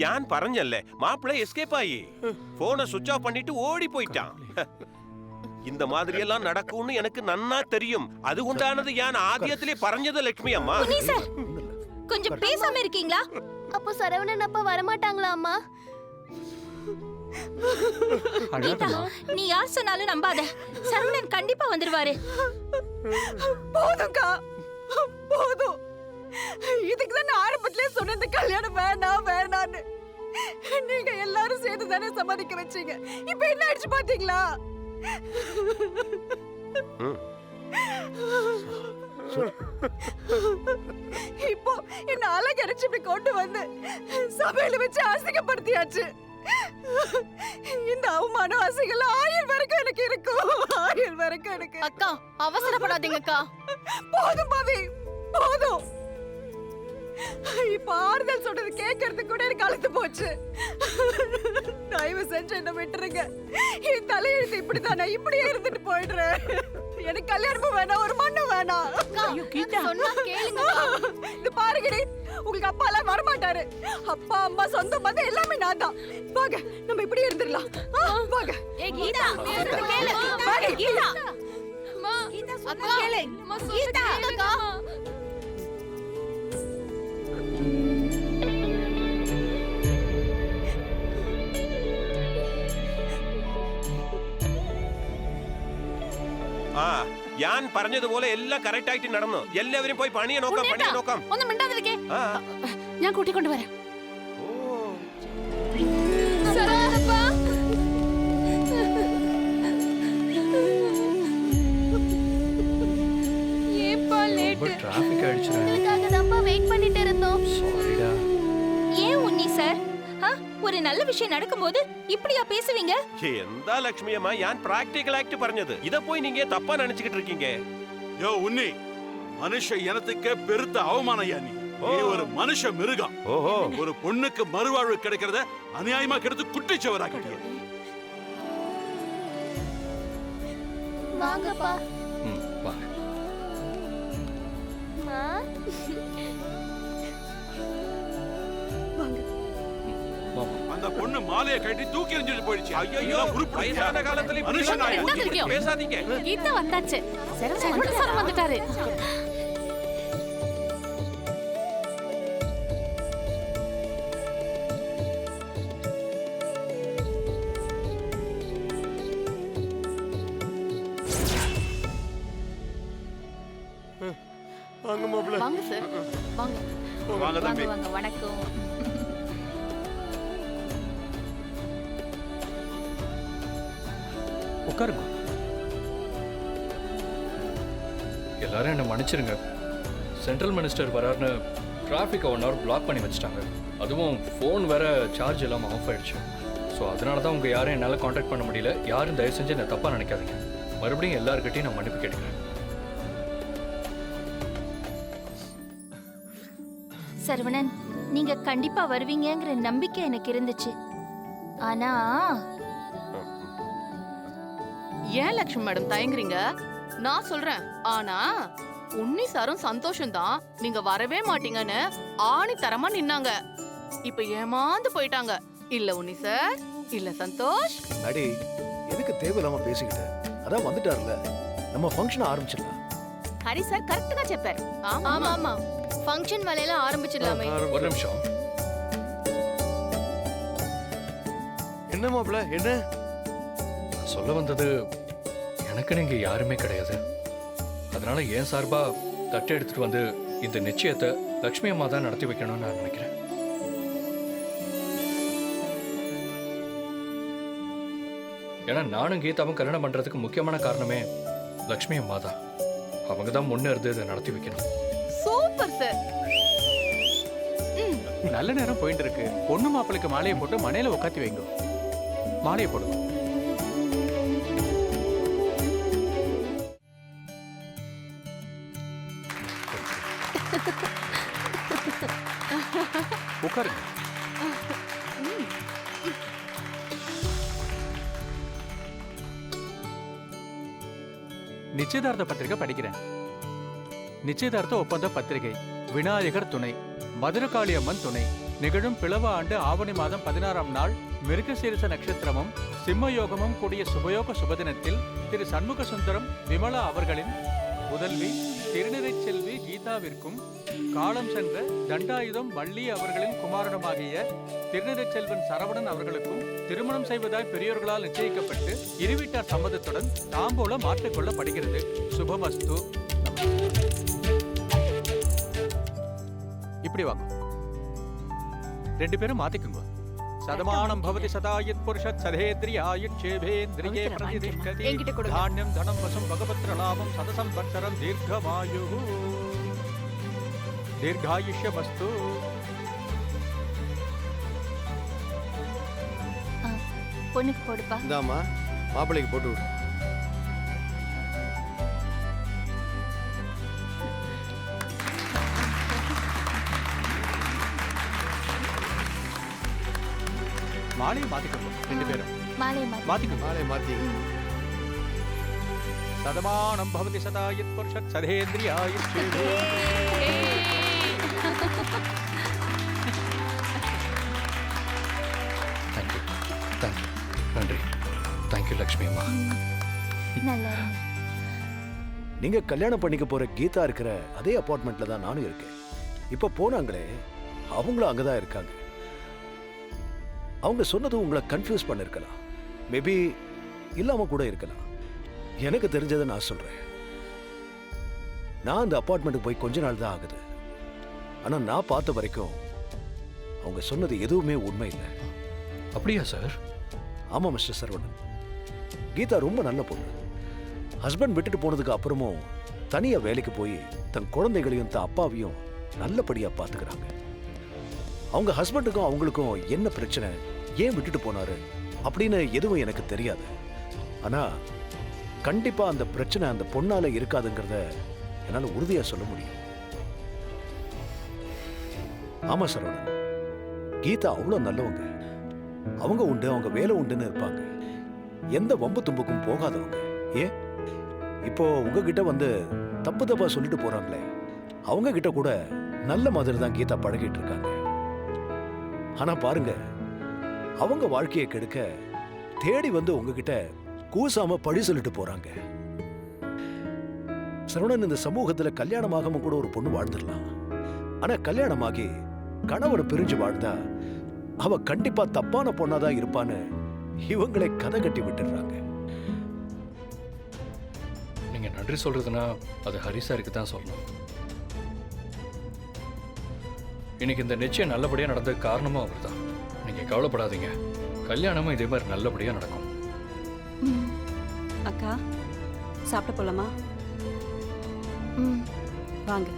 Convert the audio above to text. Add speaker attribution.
Speaker 1: ഞാൻ പറഞ്ഞല്ലേ മാപ്പിള എസ്കേപ്പ് ആയി போனை சுவிட்ச் ஆஃப் பண்ணிட்டு ஓடி போயிட்டான். இந்த மாதிரி எல்லாம் நடக்கும்னு எனக்கு நன்னா தெரியும். அதுകൊണ്ടാனது ഞാൻ ആദ്യത്തിலே പറഞ്ഞது லட்சுமி அம்மா.
Speaker 2: சார் கொஞ்சம் பேசாம இருக்கீங்களா?
Speaker 3: அப்போ சரவணன் அப்பா வர மாட்டாங்களா அம்மா?
Speaker 2: கீதா, நீ யார் சொன்னாலும் நம்பாத. சரவணன் கண்டிப்பா வந்துருவாரு.
Speaker 4: போதும்க்கா, போதும். இதுக்கு தான் நான் ஆரம்பத்திலே சொன்னது கல்யாணம் வேணாம் வேணான்னு. நீங்க எல்லாரும் சேர்த்து தானே சம்மதிக்க வச்சீங்க. இப்ப என்ன ஆயிடுச்சு பாத்தீங்களா? இப்போ என்ன அலங்கரிச்சு இப்படி கொண்டு வந்து சபையில வச்சு அசிங்கப்படுத்தியாச்சு. இந்த அவமானம் அசிங்கல ஆயுள் வரைக்கும் எனக்கு இருக்கும். ஆயுள் வரைக்கும் எனக்கு.
Speaker 3: அக்கா அவசரப்படாதீங்க அக்கா.
Speaker 4: போதும் பாவி, போதும். இப்ப ஆறுதல் சொல்றது கேட்கறதுக்கு கூட எனக்கு அழுத்து போச்சு. தயவு செஞ்சு என்ன விட்டுருங்க. என் தலையெழுத்து இப்படிதானே, இப்படியே இருந்துட்டு போயிடுறேன். எனக்கு கல்யாணமும் வேணாம், ஒரு மண்ணும் வேணாம்.
Speaker 3: சொன்னா கேளுங்க.
Speaker 4: இது பாருங்கடி, உங்களுக்கு அப்பா எல்லாம் வரமாட்டாரு. அப்பா அம்மா சொந்த பந்தம் எல்லாமே நான் தான். வாங்க நம்ம இப்படி இருந்துடலாம். வாங்க.
Speaker 2: கீதா, கேளு.
Speaker 4: வாங்க
Speaker 2: கீதா.
Speaker 3: அக்கா கேளு. கீதா அக்கா.
Speaker 1: ഞാൻ പറഞ്ഞതുപോലെ എല്ലാം കറക്റ്റ് ആയിട്ട് നടന്നു. എല്ലാവരും പോയി പണിയെ നോക്കാം.
Speaker 2: ഒന്നും മിണ്ടാതിരിക്കേ. ഞാൻ കൂട്ടിക്കൊണ്ട് വരാം.
Speaker 5: டிராஃபிக் ஆயிடுச்சுடா.
Speaker 3: உங்களுக்காக தான் வெயிட் பண்ணிட்டு இருந்தோம்.
Speaker 5: சாரிடா.
Speaker 2: ஏன் உன்னி சார், ஒரு நல்ல விஷயம் நடக்கும்போது இப்படியா பேசுவீங்க?
Speaker 1: എന്താ ലക്ഷ്മി അമ്മ, ഞാൻ പ്രാക്ടിക്കൽ ആക്ട് പറഞ്ഞത്. ഇத போய் நீங்க தப்பா நினைச்சிட்டு இருக்கீங்க.
Speaker 6: யோ உன்னி, மனுஷ இனத்துக்கு பெருத்த அவமானயா நீ. நீ ஒரு மனுஷ மிருகம். ஒரு பொண்ணுக்கு மறுவாழ்வு கிடைக்கிறத அநியாயமா கெடுத்து குட்டிச்சவராக்கிட்டிய.
Speaker 3: வாங்கப்பா.
Speaker 5: வாங்க.
Speaker 3: அம்மா.
Speaker 6: அந்த பொண்ணு மாலையை கட்டி தூக்கி எறிஞ்சிட்டு போயிடுச்சு.
Speaker 1: ஐயோ, வயசான காலத்துல இப்படி பேசாதீங்க.
Speaker 2: கீதா வந்தாச்சு. சரவணன் சார் வந்துட்டாரு.
Speaker 1: வாங்க மாப்ள.
Speaker 2: வாங்க சார். வாங்க.
Speaker 6: வாங்க தம்பி.
Speaker 2: வாங்க, வணக்கம்.
Speaker 5: உட்காருங்க. எல்லாரும் என்ன மன்னிச்சிருங்க. சென்ட்ரல் மினிஸ்டர் வராருன்னு டிராஃபிக்கை 1 hour பிளாக் பண்ணி வச்சுட்டாங்க. அதுவும் ஃபோன் வேற சார்ஜ் இல்லாமல் ஆஃப் ஆயிடுச்சு. ஸோ அதனால தான் உங்கள் யாரும் என்னால் காண்டாக்ட் பண்ண முடியல. யாரும் தயவு செஞ்சு என்ன தப்பாக நினைக்காதீங்க. மறுபடியும் எல்லாருக்கிட்டையும் நான் மன்னிப்பு கேட்டுக்கிறேன்.
Speaker 2: சரவணன், நீங்க கண்டிப்பா வருவீங்கங்கிற நம்பிக்கை எனக்கு இருந்துச்சு. ஆனா
Speaker 7: ஏன் லட்சுமி மேடம் தயங்குறீங்க? நான் சொல்றேன். ஆனா உன்னி சாரும் சந்தோஷம் தான் நீங்க வரவே மாட்டீங்கன்னு ஆணித்தரமா நின்னாங்க. இப்ப ஏமாந்து போயிட்டாங்க. இல்ல உன்னி சார், இல்ல சந்தோஷ்.
Speaker 8: அடி எதுக்கு தேவையில்லாம பேசிக்கிட்டு? அதான் வந்துட்டார்ல, நம்ம ஃபங்க்ஷன் ஆரம்பிச்சிடலாம்.
Speaker 7: ஹரி சார் கரெக்ட்டா చెప్పారు.
Speaker 3: ஆமா ஆமா, ஃபங்க்ஷன் வேலையில ஆரம்பிச்சிடலாமே.
Speaker 5: ஒரு நிமிஷம்.
Speaker 8: என்ன மாப்ள, என்ன
Speaker 5: நான் சொல்ல வந்தது, எனக்கு நீங்க யாருமே கிடையாது. அதனால என் சார்பா தட்டை எடுத்துட்டு வந்து இந்த நிச்சயத்தை லட்சுமி அம்மா தான் நடத்தி வைக்கணும்னு நான் நினைக்கிறேன். ஏன்னா நானும் கீதாவும் கல்யாணம் பண்றதுக்கு முக்கியமான காரணமே லட்சுமி அம்மா தான். அவங்க தான் முன்னே இருந்து இதை நடத்தி வைக்கணும்.
Speaker 7: Super sir.
Speaker 9: நல்ல நேரம் போயிட்டு இருக்கு. பொண்ணு மாப்பிளைக்கு மாலையை போட்டு மனையில உட்காத்தி வைங்க. மாலையை போடுங்க. உட்காருங்க. நிச்சயதார்த்த பத்திரிகை படிக்கிறேன். நிச்சயதார்த்த ஒப்பந்த பத்திரிகை. விநாயகர் துணை, மதுரகாளி அம்மன் துணை, நிகழும் பிளவ ஆண்டு ஆவணி மாதம் 16ஆம் நாள் மிருகசீரிச நட்சத்திரமும் சிம்ம யோகமும் கூடிய சுபயோக சுபதினத்தில் திரு சண்முக சுந்தரம் விமலா அவர்களின் புதல்வி திருநிறை செல்வி கீதாவிற்கும் காலம் சென்ற தண்டாயுதம் வள்ளி அவர்களின் குமாரனுமாகிய திருநிறை செல்வன் சரவணன் அவர்களுக்கும் திருமணம் செய்வதாய் பெரியோர்களால் நிச்சயிக்கப்பட்டு இருவீட்டார் சம்மதத்துடன் தாம்பூலம் மாற்றிக்கொள்ளப்படுகிறது. சுபமஸ்து. இப்படி வாங்க, ரெண்டு பேரும் மாத்திக்குங்க. சதமானம் பவதி சதாயத் புருஷத் சதேந்திரியாயுட் சேவேந்திரியே பிரதிதிஷ்டதி
Speaker 3: என்கிட்ட கொடுங்க.
Speaker 9: தானியம் தனம் வசம் பகவத்ர லாபம் சதசம்பத்சரம் தீர்க்கமாயுः தீர்காயுஷ்யமஸ்து.
Speaker 2: பொண்ணுக்கு போடுப்பா.
Speaker 8: இந்தாம்மா மாப்பிள்ளைக்கு போட்டு விடு.
Speaker 9: மாலையை மாத்திக்கோங்க, ரெண்டு பேரும்
Speaker 2: மாலையை மாத்தி.
Speaker 9: மாத்திக்கோங்க.
Speaker 8: மாலையை மாத்தி.
Speaker 9: சதமானம் பவதி சதாயத் புருஷத் சதேந்திரியாயுட் சேவேந்திரியே.
Speaker 5: தேங்க்யூ தேங்க்யூ நன்றி. தேங்க்யூ லக்ஷ்மி அம்மா.
Speaker 2: நல்லா இருங்க.
Speaker 8: நீங்க கல்யாணம் பண்ணிக்க போற கீதா இருக்கிற அதே அபார்ட்மெண்ட்ல தான் நானும் இருக்கேன். இப்ப போனாங்களே அவங்களும் அங்கதான் இருக்காங்க. அவங்க சொன்னது உங்களை கன்ஃபியூஸ் பண்ணிருக்கலாம், மேபி இல்லாம கூட இருக்கலாம். எனக்கு தெரிஞ்சதை நான் சொல்றேன். நான் அந்த அபார்ட்மெண்ட்டுக்கு போய் கொஞ்ச நாள் தான் ஆகுது. ஆனா நான் பார்த்த வரைக்கும் அவங்க சொன்னது எதுவுமே உண்மை இல்லை.
Speaker 5: அப்படியா சார்?
Speaker 8: ஆமா மிஸ்டர் சரவணன், கீதா ரொம்ப நல்ல பொண்ணு. ஹஸ்பண்ட் விட்டுட்டு போனதுக்கு அப்புறமும் தனியா வேலைக்கு போய் தன் குழந்தைகளையும் தன் அப்பாவையும் நல்லபடியா பாத்துக்கிறாங்க. அவங்க ஹஸ்பண்டுக்கும் அவங்களுக்கும் என்ன பிரச்சனை, ஏன் விட்டுட்டு போனாரு அப்படின்னு எதுவும் எனக்கு தெரியாது. ஆனா கண்டிப்பா அந்த பிரச்சனை அந்த பொண்ணால இருக்காதுங்கிறத என்னால உறுதியா சொல்ல முடியும். ஆமா சரவணன், கீதா அவ்வளவு நல்லவங்க. அவங்க உண்டு, அவங்க வேலை உண்டுன்னு இருப்பாங்க. எந்த வம்பு தும்புக்கும் போகாதவங்க. ஏன் இப்போ உங்ககிட்ட வந்து தப்பு தப்பா சொல்லிட்டு போறாங்களே, அவங்க கிட்ட கூட நல்ல மாதிரி தான் கீதா பழகிட்டு இருக்காங்க. ஆனா பாருங்க, அவங்க வாழ்க்கையை கெடுக்க தேடி வந்து உங்ககிட்ட கூசாம பழி சொல்லிட்டு போறாங்க. சரவணன், இந்த சமூகத்துல கல்யாணமாகாம கூட ஒரு பொண்ணு வாழ்ந்துடலாம். ஆனா கல்யாணமாகி கணவரை பிரிஞ்சு வாழ்ந்தா அவ கண்டிப்பா தப்பான பொண்ணாதான் இருப்பான்னு இவங்களை கதை கட்டி விட்டுடுறாங்க.
Speaker 5: நீங்க நன்றி சொல்றதுன்னா அது ஹரிசாருக்கு தான் சொல்லணும். இன்னைக்கு இந்த நிச்சயம் நல்லபடியா நடந்ததுக்கு காரணமும் அவர் தான். நீங்க கவலைப்படாதீங்க, கல்யாணமும் இதே மாதிரி நல்லபடியா நடக்கும்.
Speaker 4: அக்கா சாப்பிட போலாமா?
Speaker 2: ம்.
Speaker 4: வாங்க.